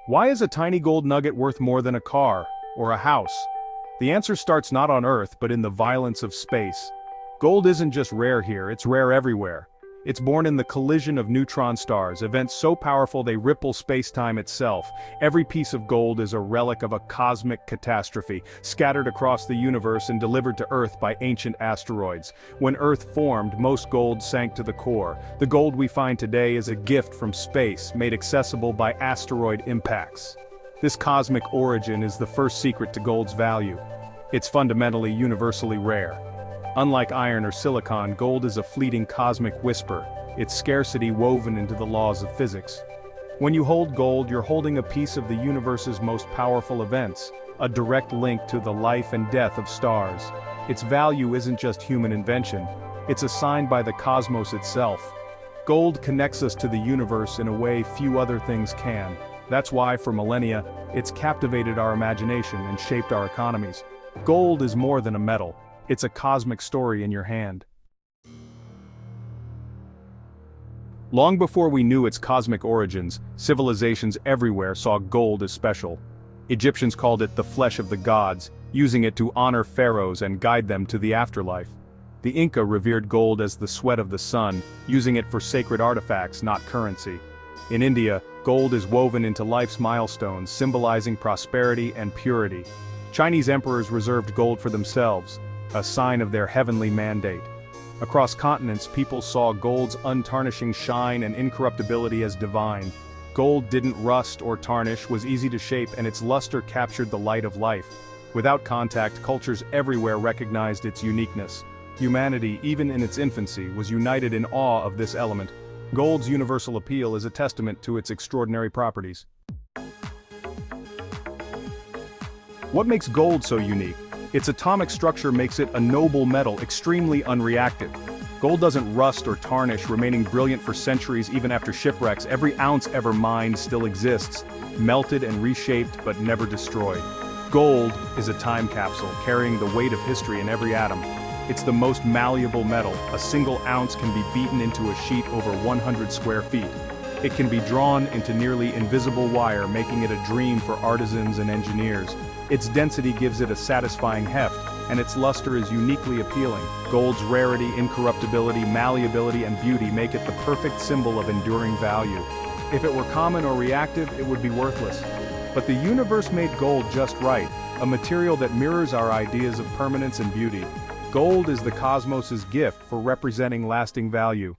Why is a tiny gold nugget worth more than a car or a house? The answer starts not on Earth but in the violence of space. Gold isn't just rare here, it's rare everywhere. It's born in the collision of neutron stars, events so powerful they ripple space-time itself. Every piece of gold is a relic of a cosmic catastrophe, scattered across the universe and delivered to Earth by ancient asteroids. When Earth formed, most gold sank to the core. The gold we find today is a gift from space, made accessible by asteroid impacts. This cosmic origin is the first secret to gold's value. It's fundamentally universally rare. Unlike iron or silicon, gold is a fleeting cosmic whisper, its scarcity woven into the laws of physics. When you hold gold, you're holding a piece of the universe's most powerful events, a direct link to the life and death of stars. Its value isn't just human invention, it's assigned by the cosmos itself. Gold connects us to the universe in a way few other things can. That's why, for millennia, it's captivated our imagination and shaped our economies. Gold is more than a metal. It's a cosmic story in your hand. Long before we knew its cosmic origins, civilizations everywhere saw gold as special. Egyptians called it the flesh of the gods, using it to honor pharaohs and guide them to the afterlife. The Inca revered gold as the sweat of the sun, using it for sacred artifacts, not currency. In India, gold is woven into life's milestones, symbolizing prosperity and purity. Chinese emperors reserved gold for themselves, a sign of their heavenly mandate. Across continents, people saw gold's untarnishing shine and incorruptibility as divine. Gold didn't rust or tarnish, was easy to shape, and its luster captured the light of life. Without contact, cultures everywhere recognized its uniqueness. Humanity, even in its infancy, was united in awe of this element. Gold's universal appeal is a testament to its extraordinary properties. What makes gold so unique? Its atomic structure makes it a noble metal, extremely unreactive. Gold doesn't rust or tarnish, remaining brilliant for centuries even after shipwrecks. Every ounce ever mined still exists, melted and reshaped but never destroyed. Gold is a time capsule, carrying the weight of history in every atom. It's the most malleable metal. A single ounce can be beaten into a sheet over 100 square feet. It can be drawn into nearly invisible wire, making it a dream for artisans and engineers. Its density gives it a satisfying heft, and its luster is uniquely appealing. Gold's rarity, incorruptibility, malleability, and beauty make it the perfect symbol of enduring value. If it were common or reactive, it would be worthless. But the universe made gold just right, a material that mirrors our ideas of permanence and beauty. Gold is the cosmos's gift for representing lasting value.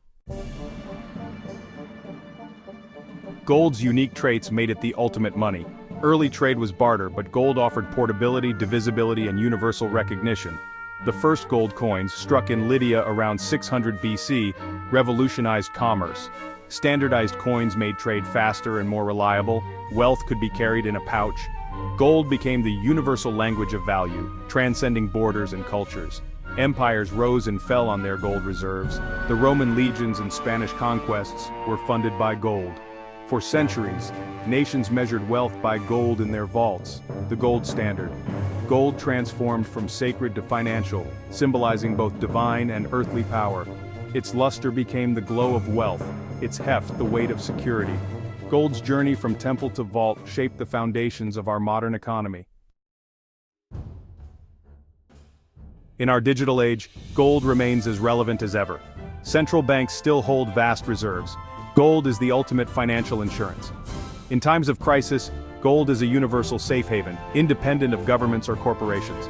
Gold's unique traits made it the ultimate money. Early trade was barter, but gold offered portability, divisibility, and universal recognition. The first gold coins, struck in Lydia around 600 BC, revolutionized commerce. Standardized coins made trade faster and more reliable. Wealth could be carried in a pouch. Gold became the universal language of value, transcending borders and cultures. Empires rose and fell on their gold reserves. The Roman legions and Spanish conquests were funded by gold. For centuries, nations measured wealth by gold in their vaults, the gold standard. Gold transformed from sacred to financial, symbolizing both divine and earthly power. Its luster became the glow of wealth, its heft the weight of security. Gold's journey from temple to vault shaped the foundations of our modern economy. In our digital age, gold remains as relevant as ever. Central banks still hold vast reserves. Gold is the ultimate financial insurance. In times of crisis, gold is a universal safe haven, independent of governments or corporations.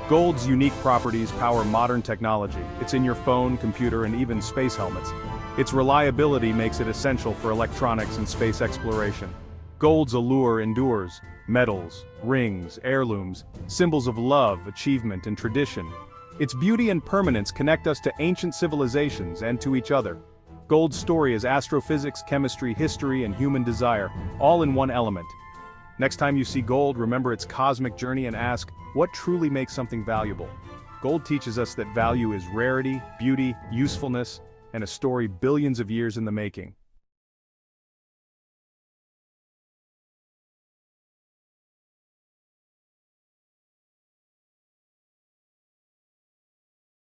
Gold's unique properties power modern technology. It's in your phone, computer, and even space helmets. Its reliability makes it essential for electronics and space exploration. Gold's allure endures. Medals, rings, heirlooms, symbols of love, achievement, and tradition. Its beauty and permanence connect us to ancient civilizations and to each other. Gold's story is astrophysics, chemistry, history, and human desire, all in one element. Next time you see gold, remember its cosmic journey and ask, what truly makes something valuable? Gold teaches us that value is rarity, beauty, usefulness, and a story billions of years in the making.